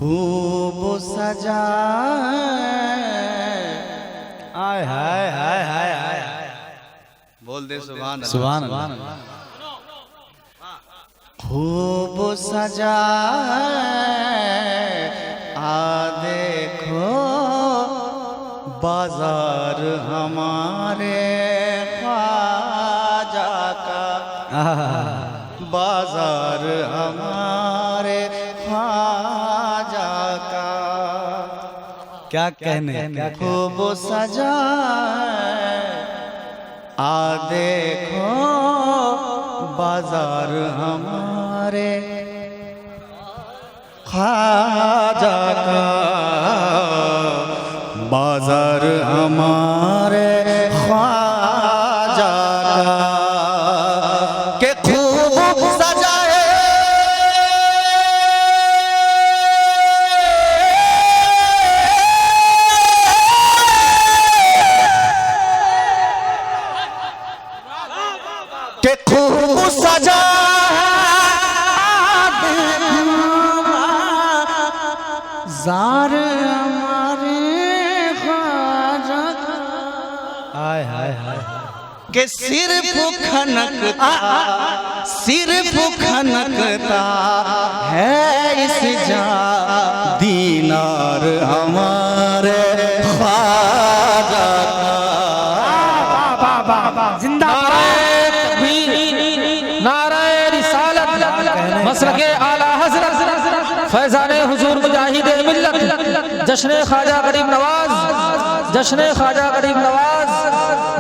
खूब सजा आय हाय हाय हाय हाय बोल दे सुभान अल्लाह। खूब सजा आ देखो बाजार हमारे ख्वाजा का, बाजार हमारे ख्वाजा का। क्या कहने खूब सजा आ देखो बाजार हमारे ख्वाजा का, बाजार हमारे ख्वाजा का। के खूब सजाए के खूब सजा जार हमारे ख्वाजा हाय हाय हाय के सिर्फ खनकता है इस जा दीनार हमारे ख्वाजा का। जिंदाबाद नाराए रिसालत मसलके आला हज़रत फैज़ाने हुजूर मुजाहिद मिल्लत जश्न ख्वाजा गरीब नवाज, जश्न ख्वाजा गरीब नवाज,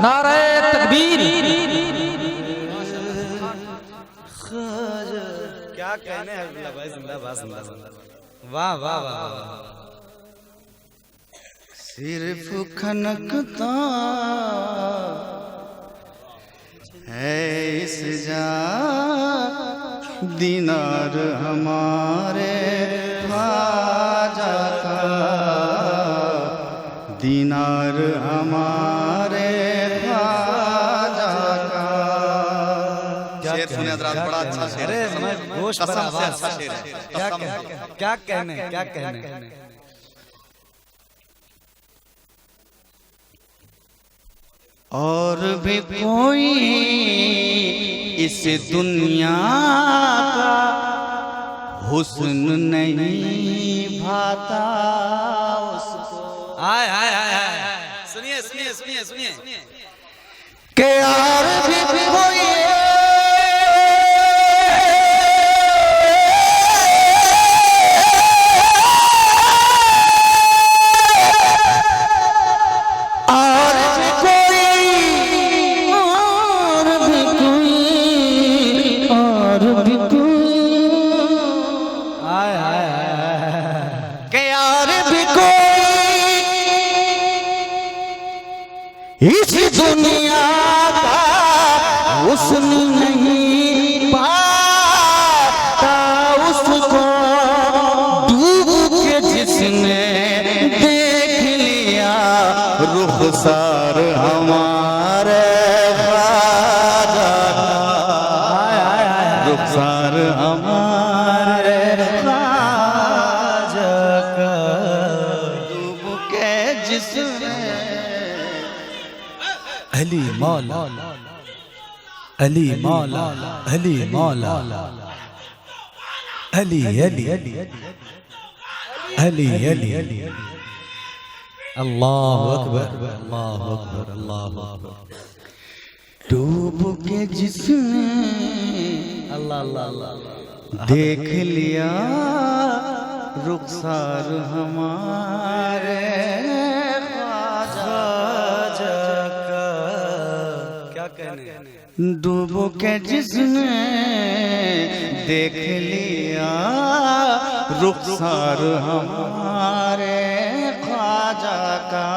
नाराए तकबीर। क्या कहने हैं भाई, जिंदाबाद जिंदाबाद, वाह वाह वाह। सिर्फ खनकता है इस जा दीनार हमारे ख्वाजा का, दीनार हमारे ख्वाजा का। शेर सुने हज़रात, बड़ा अच्छा शेर है, कसम से अच्छा शेर है। क्या कहने क्या कहने। और भी कोई इस दुनिया का हुस्न नहीं भाता उसको। आय आय आय आय, सुनिए सुनिए सुनिए सुनिए के और भी कोई इस दुनिया का हुस्न नहीं पाता उसको, डूब के जिसने देख लिया रुखसार हमारे ख्वाजा का, रुखसार हमारे ख्वाजा का। डूब के जिसने अली मौला, अली मौला, अली मौला, अली अली अली अली अली। अल्लाहु अकबर, अल्लाहु अकबर, अल्लाहु अकबर। डूब के जिसने अल्लाह अल्लाह अल्लाह देख लिया रुखसार हमारे ख्वाजा का। क्या कहने। डूब के जिसने देख लिया रुखसार हमारे ख्वाजा का।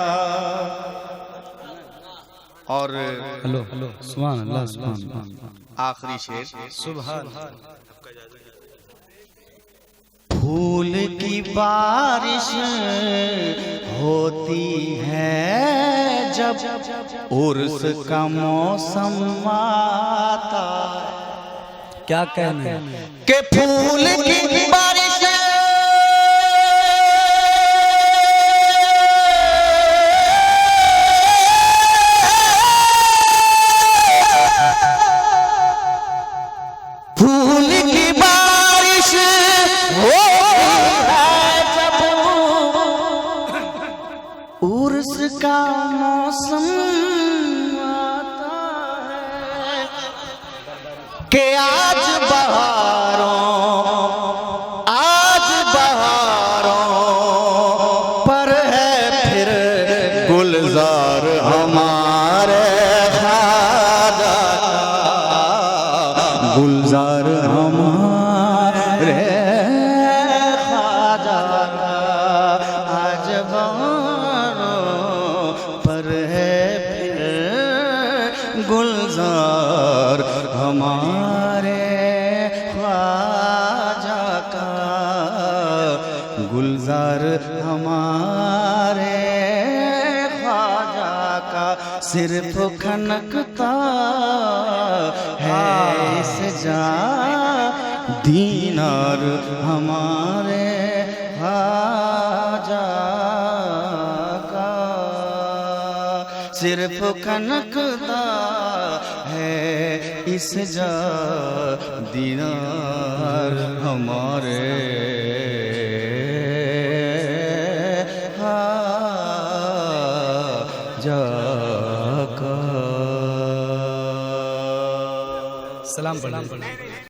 और हेलो हेलो, सुभान अल्लाह, सुभान अल्लाह। आखिरी शेर सुभान। फूल की बारिश होती है जब उर्स का मौसम आता। क्या कहने के फूल की बारिश गुलजार हमारे ख्वाजा का सिर्फ खनकता है इस जा दीनार हमारे ख्वाजा का सिर्फ खनकता है इस जा दीनार हमारे ख्वाजा का। सलाम पढ़